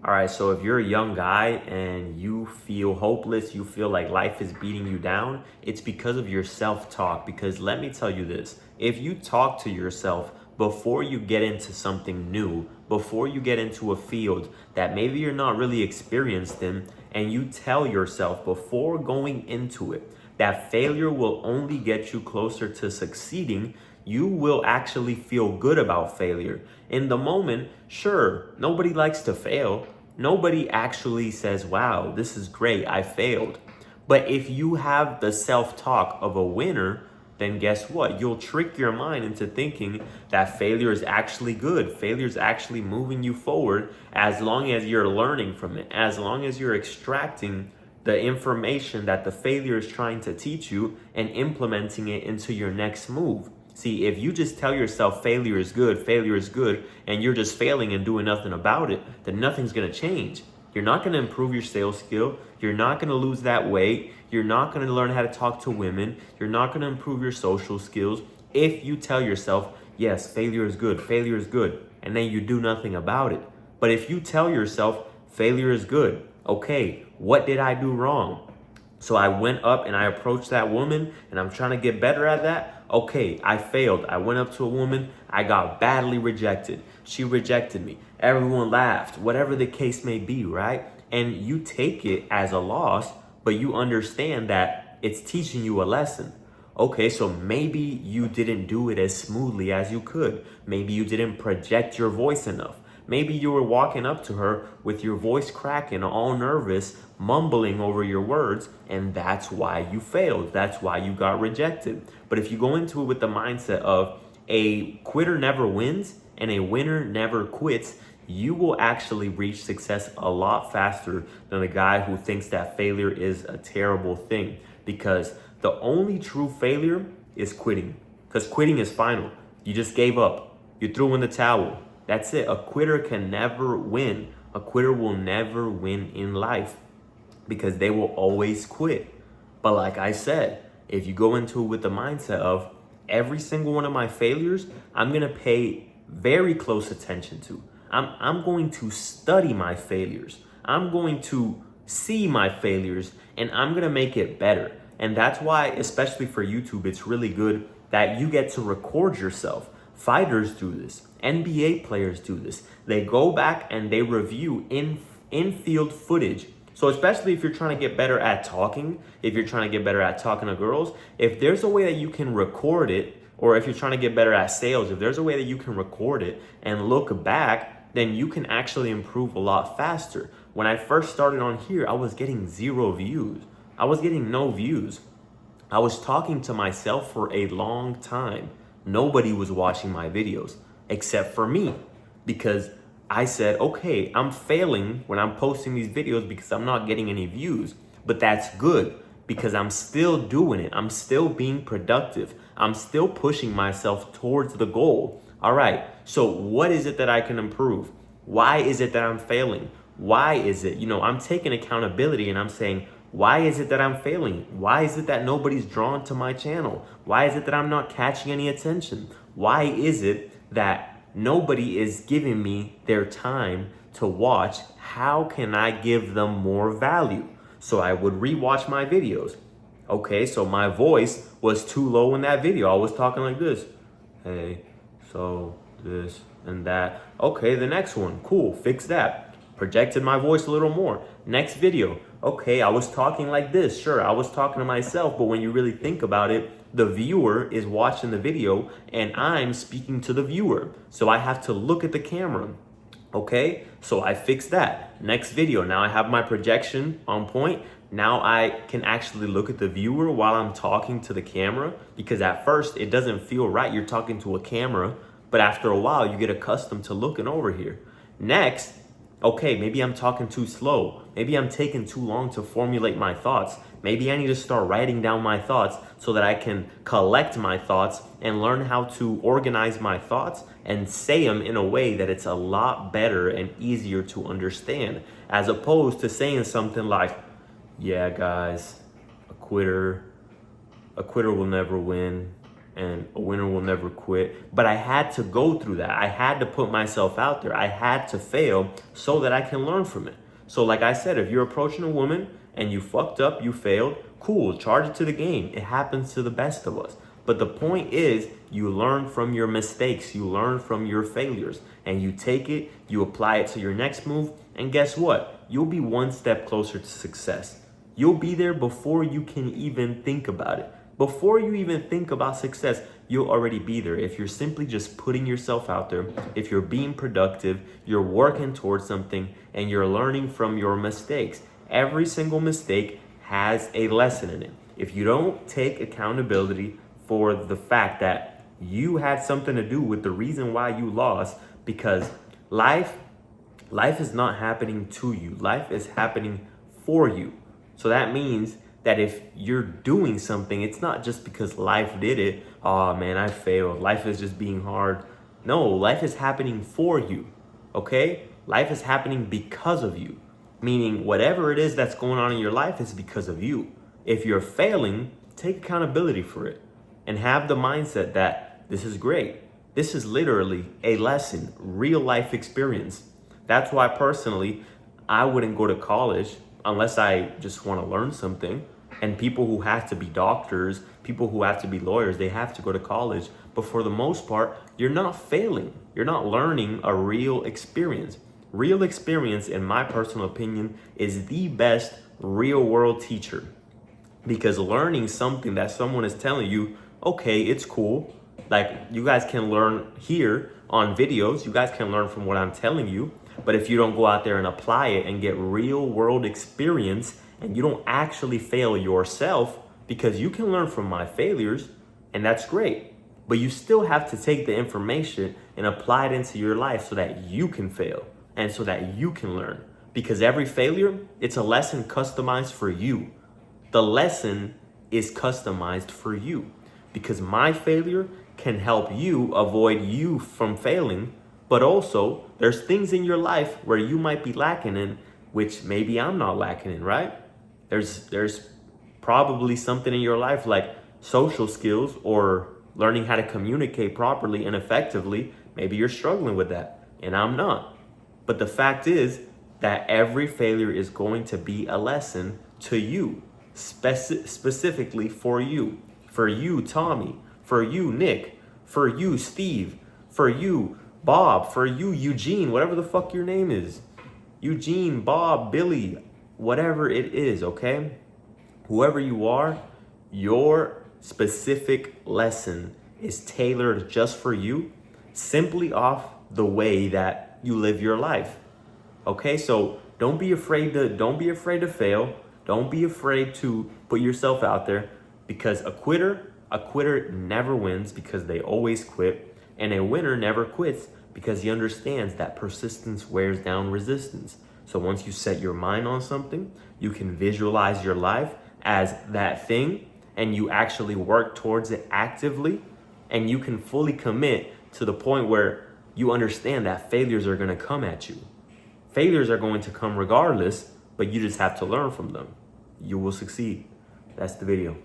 All right, so if you're a young guy and you feel hopeless, you feel like life is beating you down, it's because of your self-talk. Because let me tell you this, if you talk to yourself before you get into something new, before you get into a field that maybe you're not really experienced in, and you tell yourself before going into it that failure will only get you closer to succeeding, you will actually feel good about failure. In the moment, sure, nobody likes to fail. Nobody actually says, wow, this is great, I failed. But if you have the self talk of a winner, then guess what? You'll trick your mind into thinking that failure is actually good. Failure is actually moving you forward as long as you're learning from it, as long as you're extracting the information that the failure is trying to teach you and implementing it into your next move. See, if you just tell yourself failure is good, and you're just failing and doing nothing about it, then nothing's gonna change. You're not gonna improve your sales skill. You're not gonna lose that weight. You're not gonna learn how to talk to women. You're not gonna improve your social skills if you tell yourself, yes, failure is good, and then you do nothing about it. But if you tell yourself failure is good, okay, what did I do wrong? So I went up and I approached that woman and I'm trying to get better at that. Okay, I failed. I went up to a woman. I got badly rejected. She rejected me. Everyone laughed, whatever the case may be, right? And you take it as a loss, but you understand that it's teaching you a lesson. Okay, so maybe you didn't do it as smoothly as you could. Maybe you didn't project your voice enough. Maybe you were walking up to her with your voice cracking, all nervous, mumbling over your words, and that's why you failed. That's why you got rejected. But if you go into it with the mindset of a quitter never wins and a winner never quits, you will actually reach success a lot faster than the guy who thinks that failure is a terrible thing. Because the only true failure is quitting. Because quitting is final. You just gave up. You threw in the towel. That's it. A quitter can never win. A quitter will never win in life because they will always quit. But like I said, if you go into it with the mindset of every single one of my failures, I'm going to pay very close attention to. I'm going to study my failures. I'm going to see my failures and I'm going to make it better. And that's why, especially for YouTube, it's really good that you get to record yourself. Fighters do this. NBA players do this. They go back and they review in-field footage. So especially if you're trying to get better at talking, if you're trying to get better at talking to girls, if there's a way that you can record it, or if you're trying to get better at sales, if there's a way that you can record it and look back, then you can actually improve a lot faster. When I first started on here, I was getting 0 views. I was getting no views. I was talking to myself for a long time. Nobody was watching my videos except for me because I said, okay, I'm failing when I'm posting these videos because I'm not getting any views, but that's good because I'm still doing it. I'm still being productive. I'm still pushing myself towards the goal. All right, so what is it that I can improve? Why is it that I'm failing? Why is it, I'm taking accountability and I'm saying, why is it that I'm failing? Why is it that nobody's drawn to my channel? Why is it that I'm not catching any attention? Why is it that nobody is giving me their time to watch? How can I give them more value? So I would rewatch my videos. Okay, so my voice was too low in that video. I was talking like this. Hey, so this and that. Okay, the next one. Cool, fix that. Projected my voice a little more. Next video. Okay, I was talking like this. Sure, I was talking to myself, but when you really think about it, the viewer is watching the video and I'm speaking to the viewer. So I have to look at the camera. Okay, so I fixed that. Next video, now I have my projection on point. Now I can actually look at the viewer while I'm talking to the camera, because at first it doesn't feel right. You're talking to a camera, but after a while you get accustomed to looking over here. Next, okay, maybe I'm talking too slow. Maybe I'm taking too long to formulate my thoughts. Maybe I need to start writing down my thoughts so that I can collect my thoughts and learn how to organize my thoughts and say them in a way that it's a lot better and easier to understand, as opposed to saying something like, yeah, guys, a quitter will never win. and a winner will never quit. But I had to go through that. I had to put myself out there. I had to fail so that I can learn from it. So like I said, if you're approaching a woman and you fucked up, you failed, cool, charge it to the game. It happens to the best of us. But the point is, you learn from your mistakes, you learn from your failures, and you take it, you apply it to your next move, and guess what? You'll be one step closer to success. You'll be there before you can even think about it. Before you even think about success, you'll already be there. If you're simply just putting yourself out there, if you're being productive, you're working towards something, and you're learning from your mistakes. Every single mistake has a lesson in it. If you don't take accountability for the fact that you had something to do with the reason why you lost, because life is not happening to you. Life is happening for you. So that means that if you're doing something, it's not just because life did it. Oh man, I failed. Life is just being hard. No, life is happening for you. Okay? Life is happening because of you. Meaning whatever it is that's going on in your life is because of you. If you're failing, take accountability for it and have the mindset that this is great. This is literally a lesson, real life experience. That's why personally, I wouldn't go to college unless I just want to learn something. And people who have to be doctors, people who have to be lawyers, they have to go to college. But for the most part, you're not failing. You're not learning a real experience. Real experience, in my personal opinion, is the best real world teacher. Because learning something that someone is telling you, okay, it's cool. Like, you guys can learn here on videos. You guys can learn from what I'm telling you. But if you don't go out there and apply it and get real world experience, and you don't actually fail yourself, because you can learn from my failures, and that's great. But you still have to take the information and apply it into your life so that you can fail and so that you can learn. Because every failure, it's a lesson customized for you. The lesson is customized for you. Because my failure can help you avoid you from failing, but also there's things in your life where you might be lacking in, which maybe I'm not lacking in, right? There's probably something in your life like social skills or learning how to communicate properly and effectively. Maybe you're struggling with that, and I'm not. But the fact is that every failure is going to be a lesson to you, specifically for you. For you, Tommy. For you, Nick. For you, Steve. For you, Bob. For you, Eugene. Whatever the fuck your name is. Eugene, Bob, Billy. Whatever it is, okay? Whoever you are, your specific lesson is tailored just for you, simply off the way that you live your life. Okay? So don't be afraid to fail. Don't be afraid to put yourself out there. Because a quitter never wins because they always quit. And a winner never quits because he understands that persistence wears down resistance. So once you set your mind on something, you can visualize your life as that thing, and you actually work towards it actively, and you can fully commit to the point where you understand that failures are going to come at you. Failures are going to come regardless, but you just have to learn from them. You will succeed. That's the video.